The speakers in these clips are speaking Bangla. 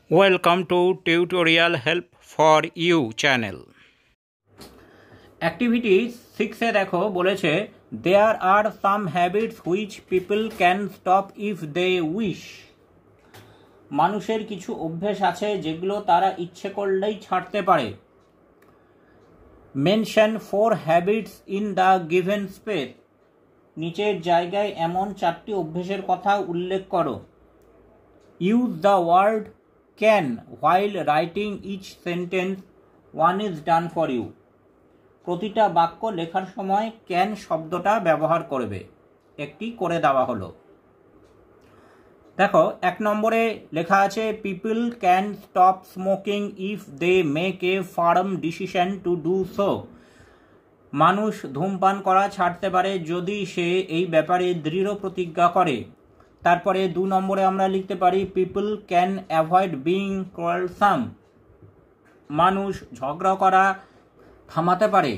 Welcome to Tutorial Help for You channel. Activity 6 এ দেখো বলেছে there are some habits which people can stop if they wish. মানুষের কিছু অভ্যাস আছে যেগুলো তারা ইচ্ছে করলেই ছাড়তে পারে। Mention 4 habits in the given space. নিচের জায়গায় এমন 4টি অভ্যাসের কথা উল্লেখ করো। Use the word can while writing each sentence. One is done for you. প্রতিটা বাক্য লেখার সময় can শব্দটা ব্যবহার করবে, একটি করে দেওয়া হলো। দেখো 1 নম্বরে লেখা আছে people can stop smoking if they make a firm decision to do so. মানুষ ধূমপান করা ছাড়তে পারে যদি সে এই ব্যাপারে দৃঢ় প্রতিজ্ঞা করে। তারপরে 2 নম্বরে আমরা লিখতে পারি people can avoid being quarrelsome. মানুষ ঝগড়া করা থামাতে পারে।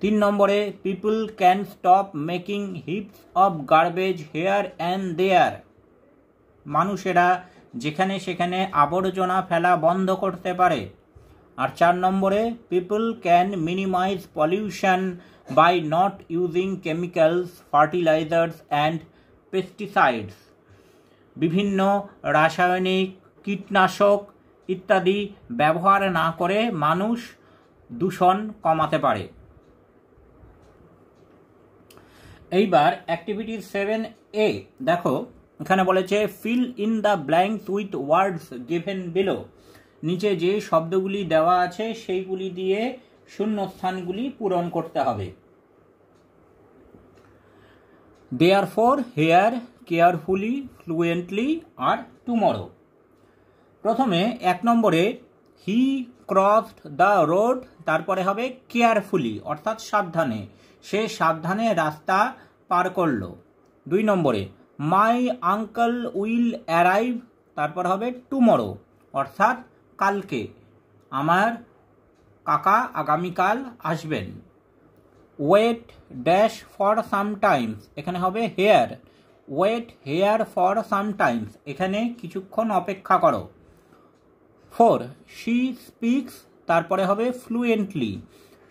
3 নম্বরে people can stop making heaps of garbage here and there. মানুষেরা যেখানে সেখানে আবর্জনা ফেলা বন্ধ করতে পারে। আর 4 নম্বরে people can minimize pollution by not using chemicals, fertilizers and pesticides. বিভিন্ন রাসায়নিক কীটনাশক ইত্যাদি ব্যবহার না করে মানুষ দূষণ কমাতে পারে। এইবার অ্যাক্টিভিটি 7A দেখো এখানে বলেছে fill in the blanks with words given below. নিচে যে শব্দগুলি দেওয়া আছে সেইগুলি দিয়ে শূন্যস্থানগুলি পূরণ করতে হবে। Therefore, here, carefully, fluently R tomorrow. প্রথমে 1 নম্বরে he crossed the road, তারপরে হবে carefully অর্থাৎ সাবধানে, সে সাবধানে রাস্তা পার করলো। 2 নম্বরে my uncle will arrive, তারপর হবে tomorrow অর্থাৎ কালকে, আমার কাকা আগামীকাল আসবেন। wait dash for sometimes, এখানে হবে here, wait here for sometimes, এখানে কিছুক্ষণ অপেক্ষা করো। 4 she speaks, তারপরে হবে fluently,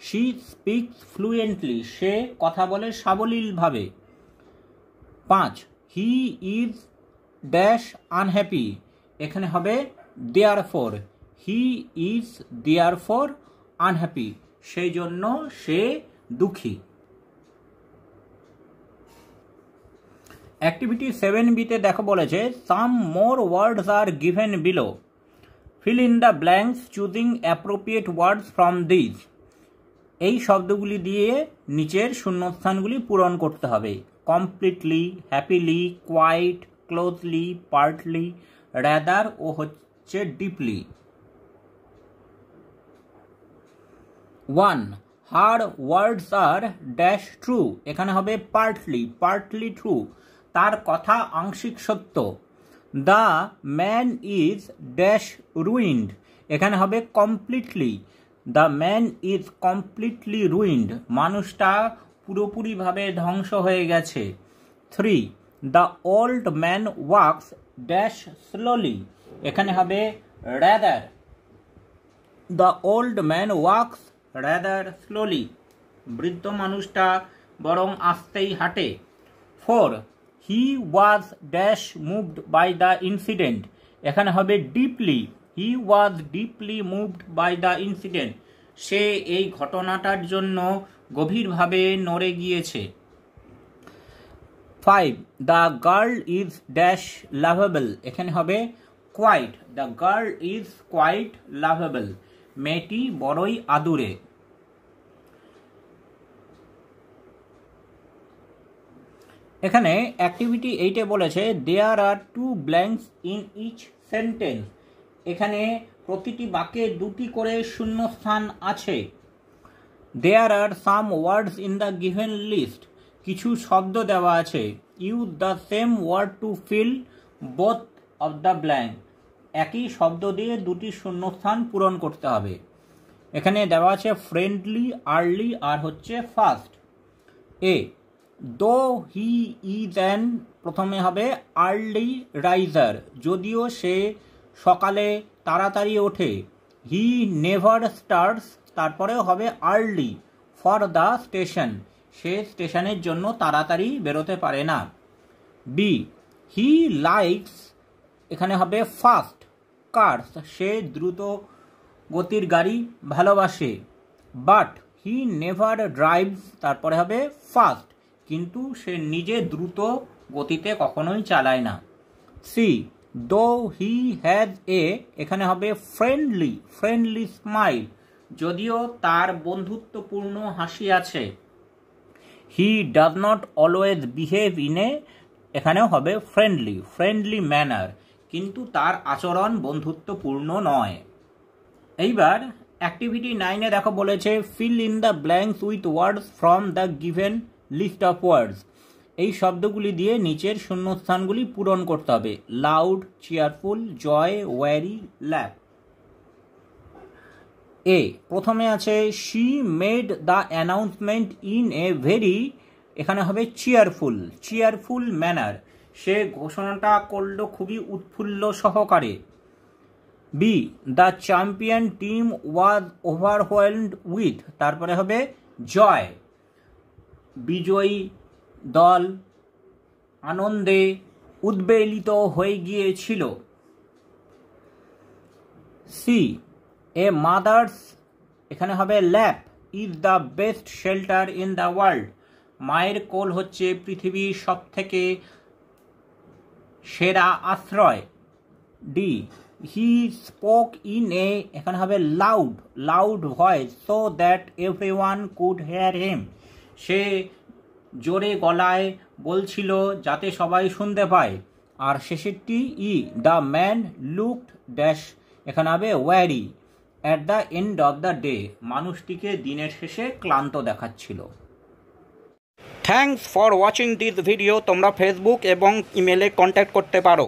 she speaks fluently, সে কথা বলে সাবলীলভাবে। 5 he is dash unhappy, এখানে হবে therefore, he is therefore unhappy, সেই জন্য সে দুঃখী। অ্যাক্টিভিটি 7B তে দেখো বলেছে some more words are given below. Fill in the blanks choosing appropriate words from these. এই শব্দগুলি দিয়ে নিচের শূন্যস্থানগুলি পূরণ করতে হবে। completely, happily, quite, closely, partly, rather ও হচ্ছে deeply। 1 her words are dash true, এখানে হবে partly, partly true, তার কথা আংশিক সত্য। the man is dash ruined, এখানে হবে completely, the man is completely ruined, মানুষটা পুরোপুরিভাবে ধ্বংস হয়ে গেছে। 3 the old man walks dash slowly, এখানে হবে rather, the old man walks rather slowly, বৃদ্ধ মানুষটা বরং আস্তেই হাঁটে। 4 he was dash moved by the incident, এখানে হবে deeply, he was deeply moved by the incident, সে এই ঘটনাটার জন্য গভীরভাবে নড়ে গিয়েছে। 5 the girl is dash lovable, এখানে হবে quite, the girl is quite lovable, মেয়েটি বড়ই আদুরে। এখানে অ্যাক্টিভিটি 8 এ বলেছে there are 2 blanks in each sentence. এখানে প্রতিটি বাক্যে 2টি করে শূন্যস্থান আছে। there are some words in the given list. কিছু শব্দ দেওয়া আছে। use the same word to fill both of the blank. একই শব্দ দিয়ে 2টি শূন্যস্থান পূরণ করতে হবে। এখানে দেওয়া আছে friendly, early আর হচ্ছে fast. A though he is an প্রথমে হবে আর্লি রাইজার, যদিও সে সকালে তাড়াতাড়ি ওঠে। হি নেভার স্টার্টস, তারপরেও হবে আর্লি ফর দ্য স্টেশন, সে স্টেশনের জন্য তাড়াতাড়ি বেরোতে পারে না। বি, হি লাইকস, এখানে হবে ফাস্ট কার্স, সে দ্রুত গতির গাড়ি ভালোবাসে। বাট হি নেভার ড্রাইভস, তারপরে হবে ফাস্ট, কিন্তু সে নিজে দ্রুত গতিতে কখনোই চালায় না। সি, দো হি হ্যাজ এ, এখানে হবে ফ্রেন্ডলি স্মাইল, যদিও তার বন্ধুত্বপূর্ণ হাসি আছে। He does not always behave in a, এখানেও হবে ফ্রেন্ডলি ম্যানার, কিন্তু তার আচরণ বন্ধুত্বপূর্ণ নয়। এইবার অ্যাক্টিভিটি 9-এ দেখো বলেছে fill in the blanks with words from the given list of words. এই শব্দগুলি দিয়ে নিচের শূন্যস্থানগুলি পূরণ করতে হবে। লাউড, চেয়ারফুল, জয়, ওয়ারি, ল্যাপ। এ, প্রথমে আছে she made the announcement in a very, এখানে হবে চেয়ারফুল ম্যানার, সে ঘোষণাটা করল খুবই উৎফুল্ল সহকারে। B, the champion team was overwhelmed with, তারপরে হবে জয়, বিজয়ী দল আনন্দে উদ্বেলিত হয়ে গিয়েছিল। সি, এ মাদার্স, এখানে হবে lap is the best shelter in the world, মায়ের কোল হচ্ছে পৃথিবীর সবথেকে সেরা আশ্রয়। D, he spoke in a, এখানে হবে loud voice so that everyone could hear him, সে জোরে গলায় বলছিল যাতে সবাই শুনতে পায়। আর শেষেরটি E, the man looked dash, এখানে হবে weary at the end of the day, মানুষটিকে দিনের শেষে ক্লান্ত দেখাচ্ছিল। Thanks for watching this video. তোমরা ফেসবুক এবং ইমেলে কন্ট্যাক্ট করতে পারো।